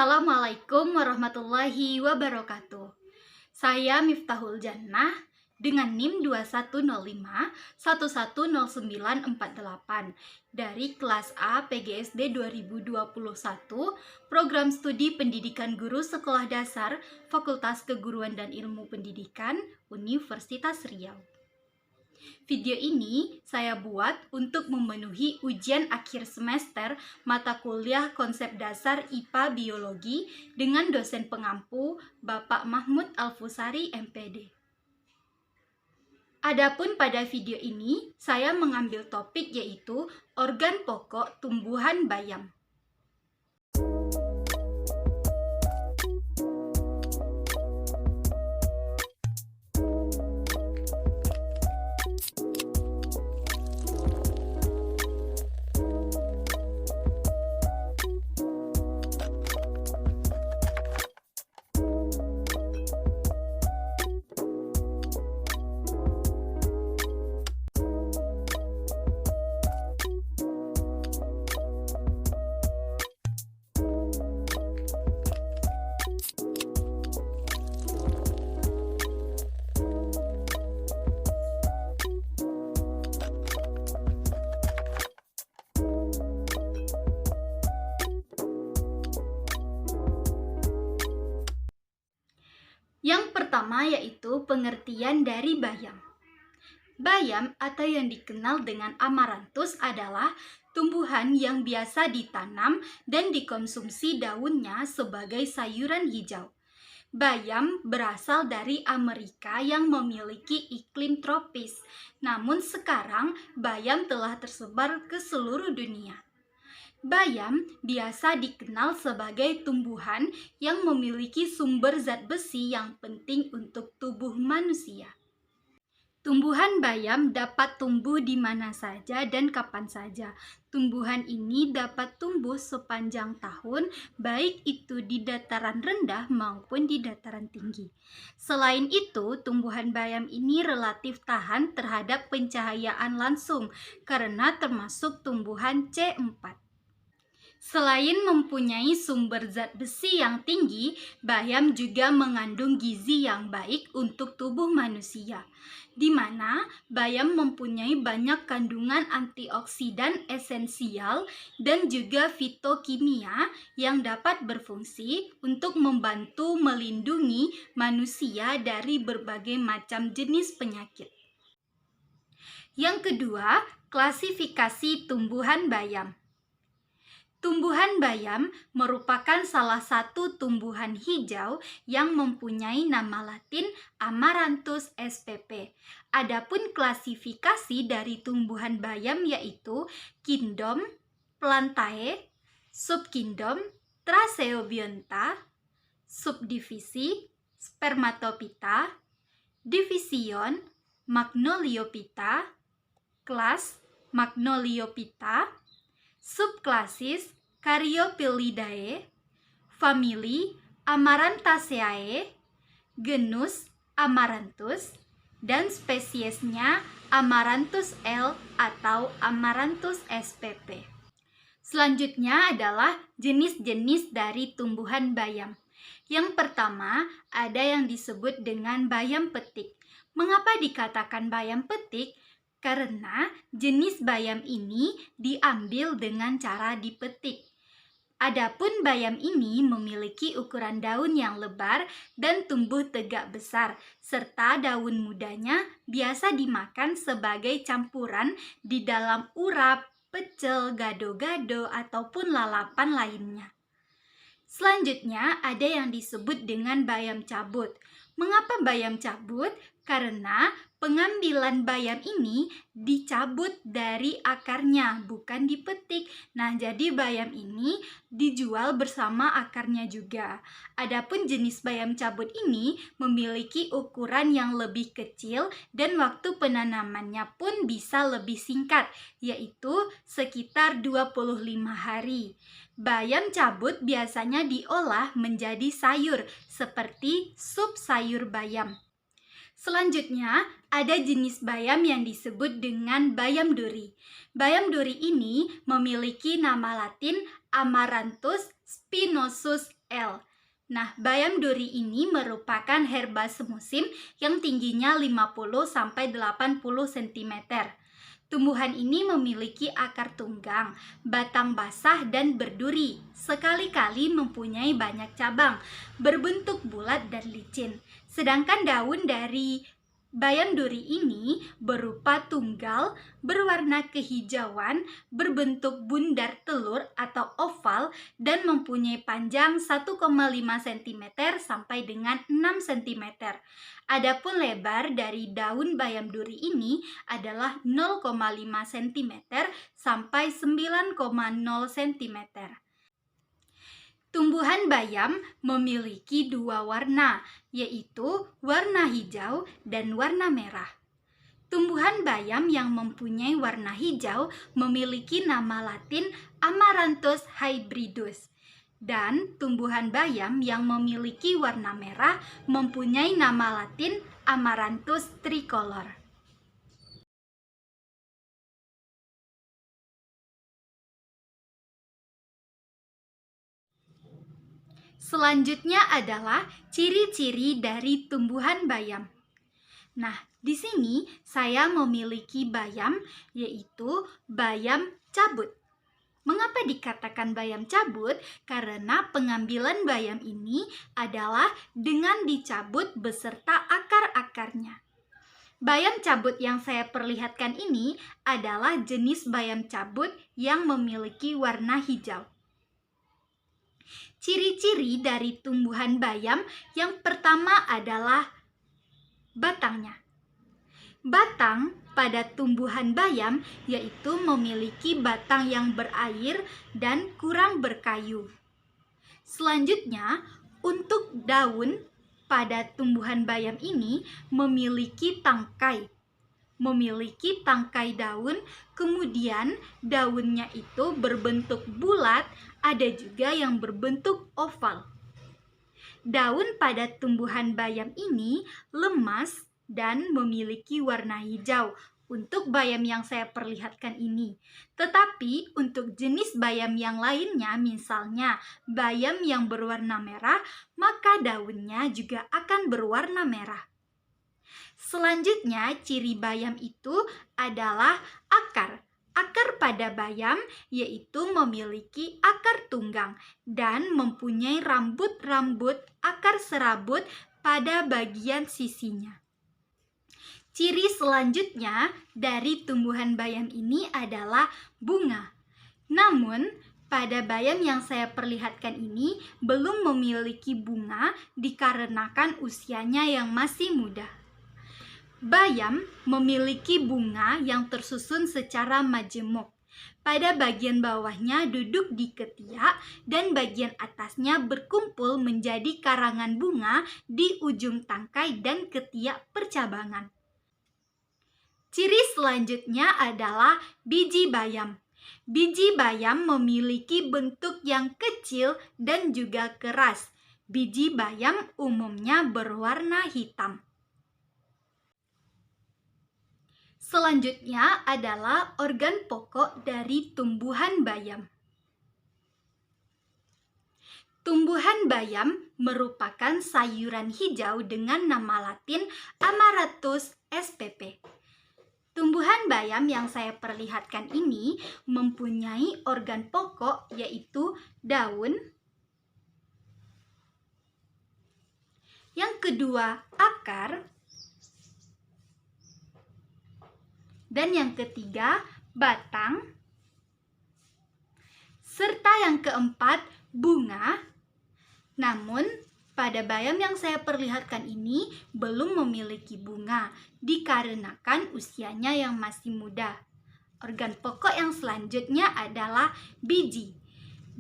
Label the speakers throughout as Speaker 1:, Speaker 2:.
Speaker 1: Assalamualaikum warahmatullahi wabarakatuh. Saya Miftahul Jannah dengan NIM 2105110948 dari kelas A PGSD 2021, Program Studi Pendidikan Guru Sekolah Dasar Fakultas Keguruan dan Ilmu Pendidikan Universitas Riau. Video ini saya buat untuk memenuhi ujian akhir semester mata kuliah konsep dasar IPA Biologi dengan dosen pengampu Bapak Mahmud Alfusari MPD. Adapun pada video ini, saya mengambil topik yaitu organ pokok tumbuhan bayam. Yang pertama yaitu pengertian dari bayam. Bayam atau yang dikenal dengan amaranthus adalah tumbuhan yang biasa ditanam dan dikonsumsi daunnya sebagai sayuran hijau. Bayam berasal dari Amerika yang memiliki iklim tropis. Namun sekarang bayam telah tersebar ke seluruh dunia. Bayam biasa dikenal sebagai tumbuhan yang memiliki sumber zat besi yang penting untuk tubuh manusia. Tumbuhan bayam dapat tumbuh di mana saja dan kapan saja. Tumbuhan ini dapat tumbuh sepanjang tahun, baik itu di dataran rendah maupun di dataran tinggi. Selain itu, tumbuhan bayam ini relatif tahan terhadap pencahayaan langsung karena termasuk tumbuhan C4. Selain mempunyai sumber zat besi yang tinggi, bayam juga mengandung gizi yang baik untuk tubuh manusia, di mana bayam mempunyai banyak kandungan antioksidan esensial dan juga fitokimia yang dapat berfungsi untuk membantu melindungi manusia dari berbagai macam jenis penyakit. Yang kedua, klasifikasi tumbuhan bayam. Tumbuhan bayam merupakan salah satu tumbuhan hijau yang mempunyai nama latin Amaranthus spp. Adapun klasifikasi dari tumbuhan bayam yaitu kingdom, Plantae, subkingdom, Tracheobionta, subdivisi, Spermatophyta, division, Magnoliophyta, kelas, Magnoliophyta, subklasis Caryophyllaceae, famili Amaranthaceae, genus Amaranthus, dan spesiesnya Amaranthus L atau Amaranthus spp. Selanjutnya adalah jenis-jenis dari tumbuhan bayam. Yang pertama, ada yang disebut dengan bayam petik. Mengapa dikatakan bayam petik? Karena jenis bayam ini diambil dengan cara dipetik. Adapun bayam ini memiliki ukuran daun yang lebar dan tumbuh tegak besar, serta daun mudanya biasa dimakan sebagai campuran di dalam urap, pecel, gado-gado, ataupun lalapan lainnya. Selanjutnya ada yang disebut dengan bayam cabut. Mengapa bayam cabut? Karena pengambilan bayam ini dicabut dari akarnya, bukan dipetik. Nah, jadi bayam ini dijual bersama akarnya juga. Adapun jenis bayam cabut ini memiliki ukuran yang lebih kecil dan waktu penanamannya pun bisa lebih singkat, yaitu sekitar 25 hari. Bayam cabut biasanya diolah menjadi sayur seperti sup sayur bayam. Selanjutnya, ada jenis bayam yang disebut dengan bayam duri. Bayam duri ini memiliki nama latin Amaranthus spinosus L. Nah, bayam duri ini merupakan herba semusim yang tingginya 50-80 cm. Tumbuhan ini memiliki akar tunggang, batang basah dan berduri, sekali-kali mempunyai banyak cabang, berbentuk bulat dan licin. Sedangkan daun dari bayam duri ini berupa tunggal, berwarna kehijauan, berbentuk bundar telur atau oval, dan mempunyai panjang 1,5 cm sampai dengan 6 cm. Adapun lebar dari daun bayam duri ini adalah 0,5 cm sampai 9,0 cm. Tumbuhan bayam memiliki dua warna, yaitu warna hijau dan warna merah. Tumbuhan bayam yang mempunyai warna hijau memiliki nama latin Amaranthus hybridus. Dan tumbuhan bayam yang memiliki warna merah mempunyai nama latin Amaranthus tricolor. Selanjutnya adalah ciri-ciri dari tumbuhan bayam. Nah, di sini saya memiliki bayam, yaitu bayam cabut. Mengapa dikatakan bayam cabut? Karena pengambilan bayam ini adalah dengan dicabut beserta akar-akarnya. Bayam cabut yang saya perlihatkan ini adalah jenis bayam cabut yang memiliki warna hijau. Ciri-ciri dari tumbuhan bayam yang pertama adalah batangnya. Batang pada tumbuhan bayam yaitu memiliki batang yang berair dan kurang berkayu. Selanjutnya, untuk daun pada tumbuhan bayam ini memiliki tangkai. Memiliki tangkai daun, kemudian daunnya itu berbentuk bulat, ada juga yang berbentuk oval. Daun pada tumbuhan bayam ini lemas dan memiliki warna hijau untuk bayam yang saya perlihatkan ini. Tetapi untuk jenis bayam yang lainnya, misalnya bayam yang berwarna merah, maka daunnya juga akan berwarna merah. Selanjutnya, ciri bayam itu adalah akar. Akar pada bayam yaitu memiliki akar tunggang dan mempunyai rambut-rambut akar serabut pada bagian sisinya. Ciri selanjutnya dari tumbuhan bayam ini adalah bunga. Namun, pada bayam yang saya perlihatkan ini belum memiliki bunga dikarenakan usianya yang masih muda. Bayam memiliki bunga yang tersusun secara majemuk. Pada bagian bawahnya duduk di ketiak dan bagian atasnya berkumpul menjadi karangan bunga di ujung tangkai dan ketiak percabangan. Ciri selanjutnya adalah biji bayam. Biji bayam memiliki bentuk yang kecil dan juga keras. Biji bayam umumnya berwarna hitam. Selanjutnya adalah organ pokok dari tumbuhan bayam. Tumbuhan bayam merupakan sayuran hijau dengan nama latin Amaranthus spp. Tumbuhan bayam yang saya perlihatkan ini mempunyai organ pokok yaitu daun, yang kedua akar, dan yang ketiga batang, serta yang keempat bunga. Namun pada bayam yang saya perlihatkan ini belum memiliki bunga dikarenakan usianya yang masih muda. Organ pokok yang selanjutnya adalah biji.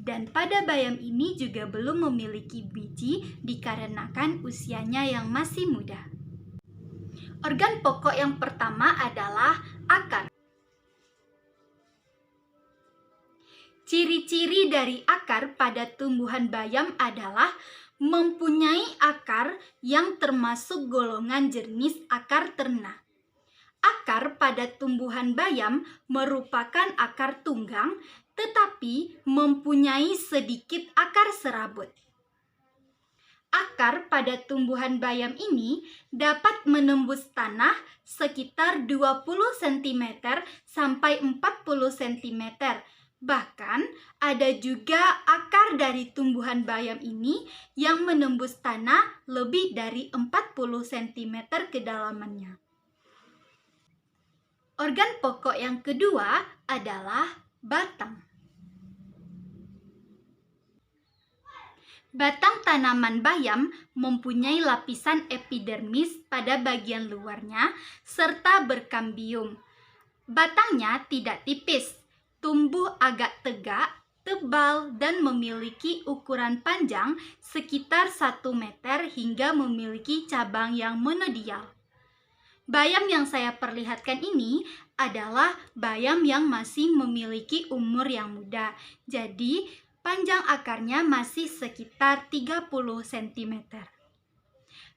Speaker 1: Dan pada bayam ini juga belum memiliki biji dikarenakan usianya yang masih muda. Organ pokok yang pertama adalah akar. Ciri-ciri dari akar pada tumbuhan bayam adalah mempunyai akar yang termasuk golongan jenis akar ternak. Akar pada tumbuhan bayam merupakan akar tunggang, tetapi mempunyai sedikit akar serabut. Akar pada tumbuhan bayam ini dapat menembus tanah sekitar 20 cm sampai 40 cm. Bahkan ada juga akar dari tumbuhan bayam ini yang menembus tanah lebih dari 40 cm kedalamannya. Organ pokok yang kedua adalah batang. Batang tanaman bayam mempunyai lapisan epidermis pada bagian luarnya serta berkambium. Batangnya tidak tipis, tumbuh agak tegak, tebal, dan memiliki ukuran panjang sekitar 1 meter hingga memiliki cabang yang monodial. Bayam yang saya perlihatkan ini adalah bayam yang masih memiliki umur yang muda. Jadi, panjang akarnya masih sekitar 30 cm.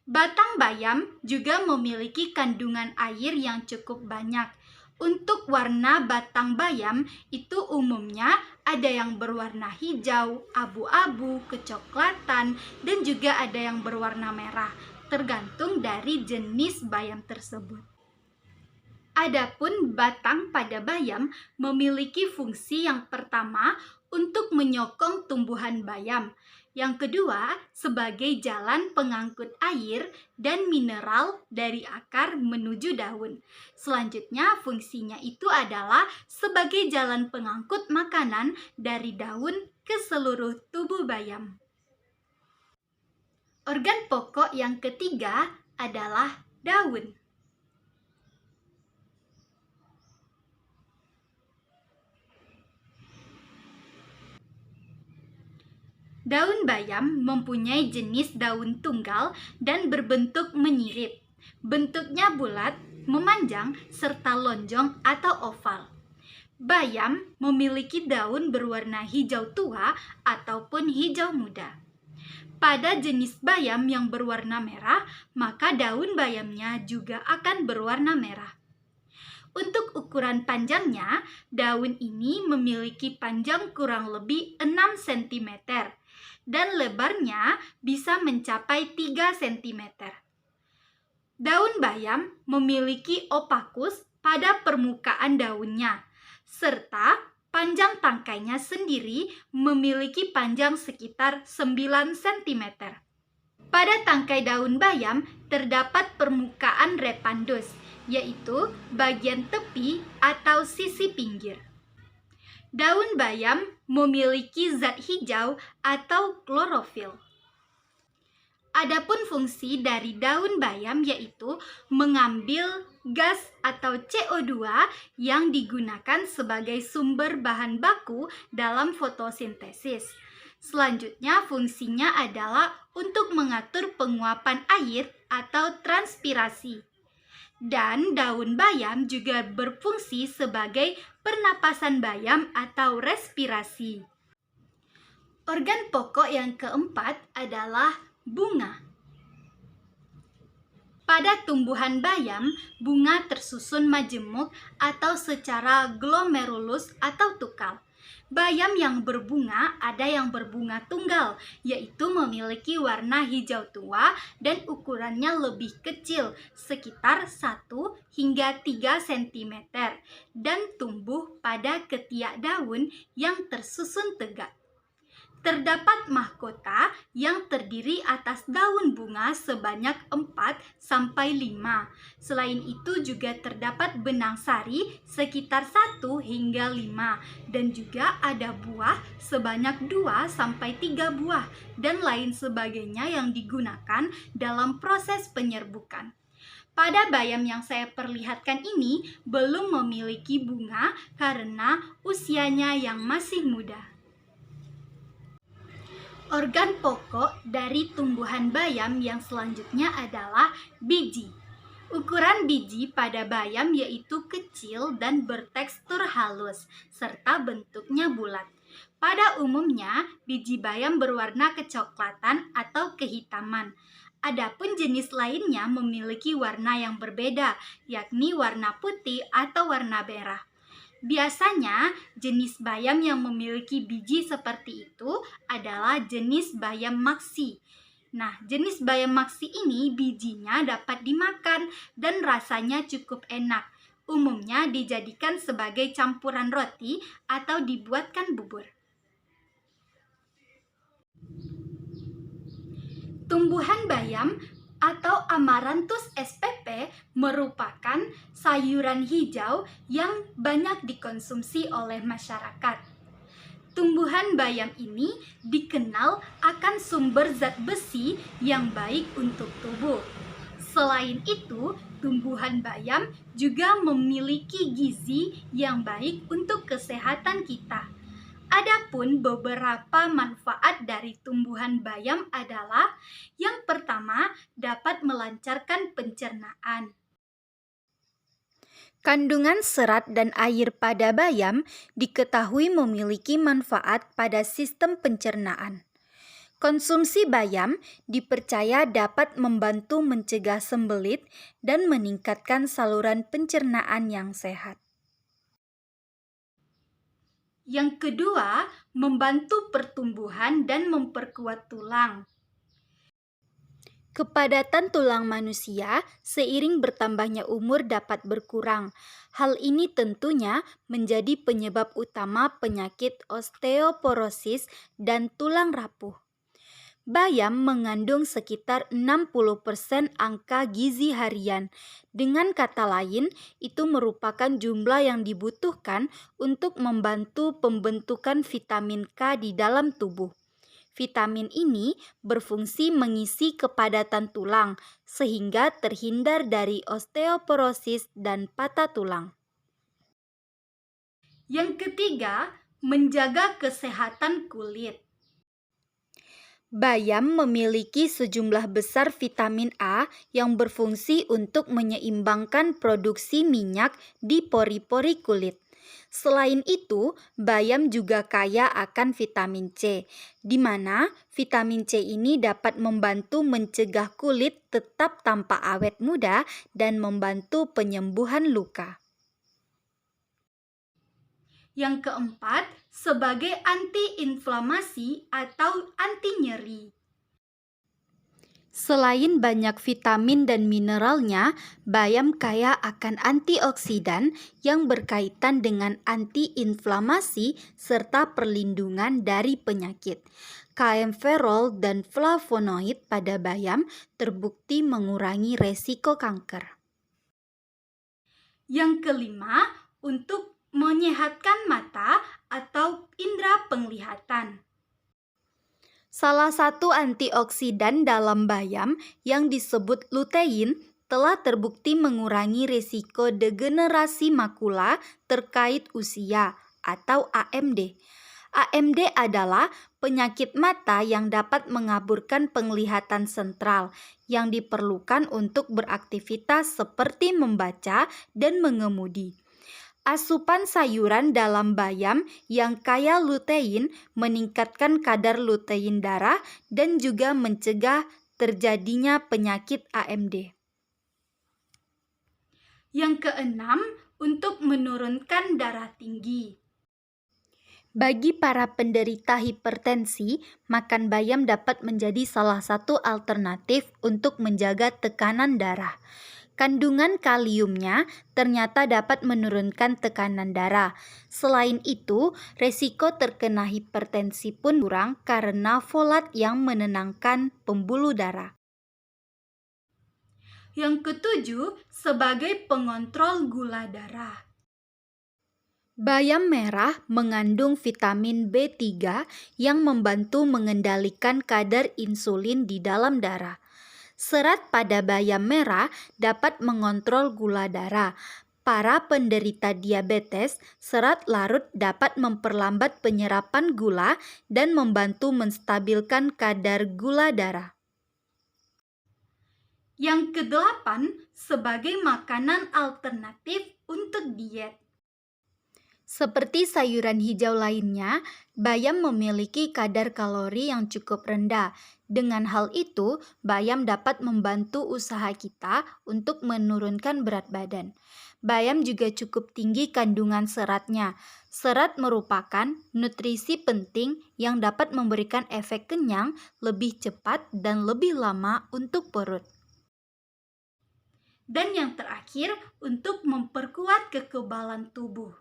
Speaker 1: Batang bayam juga memiliki kandungan air yang cukup banyak. Untuk warna batang bayam itu umumnya ada yang berwarna hijau, abu-abu, kecoklatan, dan juga ada yang berwarna merah, tergantung dari jenis bayam tersebut. Adapun batang pada bayam memiliki fungsi yang pertama untuk menyokong tumbuhan bayam, yang kedua sebagai jalan pengangkut air dan mineral dari akar menuju daun. Selanjutnya fungsinya itu adalah sebagai jalan pengangkut makanan dari daun ke seluruh tubuh bayam. Organ pokok yang ketiga adalah daun. Daun bayam mempunyai jenis daun tunggal dan berbentuk menyirip. Bentuknya bulat, memanjang, serta lonjong atau oval. Bayam memiliki daun berwarna hijau tua ataupun hijau muda. Pada jenis bayam yang berwarna merah, maka daun bayamnya juga akan berwarna merah. Untuk ukuran panjangnya, daun ini memiliki panjang kurang lebih 6 cm dan lebarnya bisa mencapai 3 cm. Daun bayam memiliki opakus pada permukaan daunnya, serta panjang tangkainya sendiri memiliki panjang sekitar 9 cm. Pada tangkai daun bayam terdapat permukaan repandus, yaitu bagian tepi atau sisi pinggir. Daun bayam memiliki zat hijau atau klorofil. Adapun fungsi dari daun bayam yaitu mengambil gas atau CO2 yang digunakan sebagai sumber bahan baku dalam fotosintesis. Selanjutnya fungsinya adalah untuk mengatur penguapan air atau transpirasi. Dan daun bayam juga berfungsi sebagai pernapasan bayam atau respirasi. Organ pokok yang keempat adalah bunga. Pada tumbuhan bayam, bunga tersusun majemuk atau secara glomerulus atau tukal. Bayam yang berbunga ada yang berbunga tunggal, yaitu memiliki warna hijau tua dan ukurannya lebih kecil, sekitar 1 hingga 3 cm, dan tumbuh pada ketiak daun yang tersusun tegak. Terdapat mahkota yang terdiri atas daun bunga sebanyak 4-5. Selain itu juga terdapat benang sari sekitar 1 hingga 5 dan juga ada buah sebanyak 2-3 buah dan lain sebagainya yang digunakan dalam proses penyerbukan. Pada bayam yang saya perlihatkan ini belum memiliki bunga karena usianya yang masih muda. Organ pokok dari tumbuhan bayam yang selanjutnya adalah biji. Ukuran biji pada bayam yaitu kecil dan bertekstur halus, serta bentuknya bulat. Pada umumnya, biji bayam berwarna kecoklatan atau kehitaman. Adapun jenis lainnya memiliki warna yang berbeda, yakni warna putih atau warna merah. Biasanya, jenis bayam yang memiliki biji seperti itu adalah jenis bayam maksi. Nah, jenis bayam maksi ini bijinya dapat dimakan dan rasanya cukup enak. Umumnya dijadikan sebagai campuran roti atau dibuatkan bubur. Tumbuhan bayam atau Amaranthus spp merupakan sayuran hijau yang banyak dikonsumsi oleh masyarakat. Tumbuhan bayam ini dikenal akan sumber zat besi yang baik untuk tubuh. Selain itu, tumbuhan bayam juga memiliki gizi yang baik untuk kesehatan kita. Adapun beberapa manfaat dari tumbuhan bayam adalah yang pertama, dapat melancarkan pencernaan. Kandungan serat dan air pada bayam diketahui memiliki manfaat pada sistem pencernaan. Konsumsi bayam dipercaya dapat membantu mencegah sembelit dan meningkatkan saluran pencernaan yang sehat. Yang kedua, membantu pertumbuhan dan memperkuat tulang. Kepadatan tulang manusia seiring bertambahnya umur dapat berkurang. Hal ini tentunya menjadi penyebab utama penyakit osteoporosis dan tulang rapuh. Bayam mengandung sekitar 60% angka gizi harian. Dengan kata lain, itu merupakan jumlah yang dibutuhkan untuk membantu pembentukan vitamin K di dalam tubuh. Vitamin ini berfungsi mengisi kepadatan tulang sehingga terhindar dari osteoporosis dan patah tulang. Yang ketiga, menjaga kesehatan kulit. Bayam memiliki sejumlah besar vitamin A yang berfungsi untuk menyeimbangkan produksi minyak di pori-pori kulit. Selain itu, bayam juga kaya akan vitamin C, di mana vitamin C ini dapat membantu mencegah kulit tetap tampak awet muda dan membantu penyembuhan luka. Yang keempat, sebagai anti-inflamasi atau anti-nyeri. Selain banyak vitamin dan mineralnya, bayam kaya akan antioksidan yang berkaitan dengan anti-inflamasi serta perlindungan dari penyakit. Kaempferol dan flavonoid pada bayam terbukti mengurangi resiko kanker. Yang kelima, untuk menyehatkan mata atau indera penglihatan. Salah satu antioksidan dalam bayam yang disebut lutein telah terbukti mengurangi risiko degenerasi makula terkait usia atau AMD. AMD adalah penyakit mata yang dapat mengaburkan penglihatan sentral yang diperlukan untuk beraktivitas seperti membaca dan mengemudi. Asupan sayuran dalam bayam yang kaya lutein meningkatkan kadar lutein darah dan juga mencegah terjadinya penyakit AMD. Yang keenam, untuk menurunkan darah tinggi. Bagi para penderita hipertensi, makan bayam dapat menjadi salah satu alternatif untuk menjaga tekanan darah. Kandungan kaliumnya ternyata dapat menurunkan tekanan darah. Selain itu, resiko terkena hipertensi pun kurang karena folat yang menenangkan pembuluh darah. Yang ketujuh, sebagai pengontrol gula darah. Bayam merah mengandung vitamin B3 yang membantu mengendalikan kadar insulin di dalam darah. Serat pada bayam merah dapat mengontrol gula darah. Para penderita diabetes, serat larut dapat memperlambat penyerapan gula dan membantu menstabilkan kadar gula darah. Yang kedelapan, sebagai makanan alternatif untuk diet. Seperti sayuran hijau lainnya, bayam memiliki kadar kalori yang cukup rendah. Dengan hal itu, bayam dapat membantu usaha kita untuk menurunkan berat badan. Bayam juga cukup tinggi kandungan seratnya. Serat merupakan nutrisi penting yang dapat memberikan efek kenyang lebih cepat dan lebih lama untuk perut. Dan yang terakhir, untuk memperkuat kekebalan tubuh.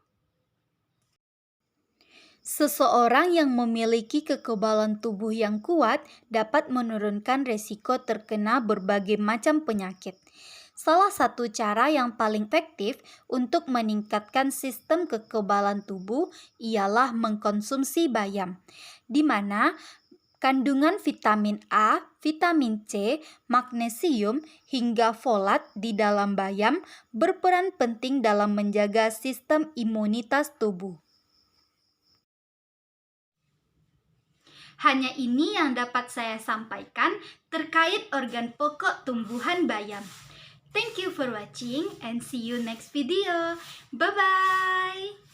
Speaker 1: Seseorang yang memiliki kekebalan tubuh yang kuat dapat menurunkan resiko terkena berbagai macam penyakit. Salah satu cara yang paling efektif untuk meningkatkan sistem kekebalan tubuh ialah mengkonsumsi bayam, di mana kandungan vitamin A, vitamin C, magnesium, hingga folat di dalam bayam berperan penting dalam menjaga sistem imunitas tubuh. Hanya ini yang dapat saya sampaikan terkait organ pokok tumbuhan bayam. Thank you for watching and see you next video. Bye-bye.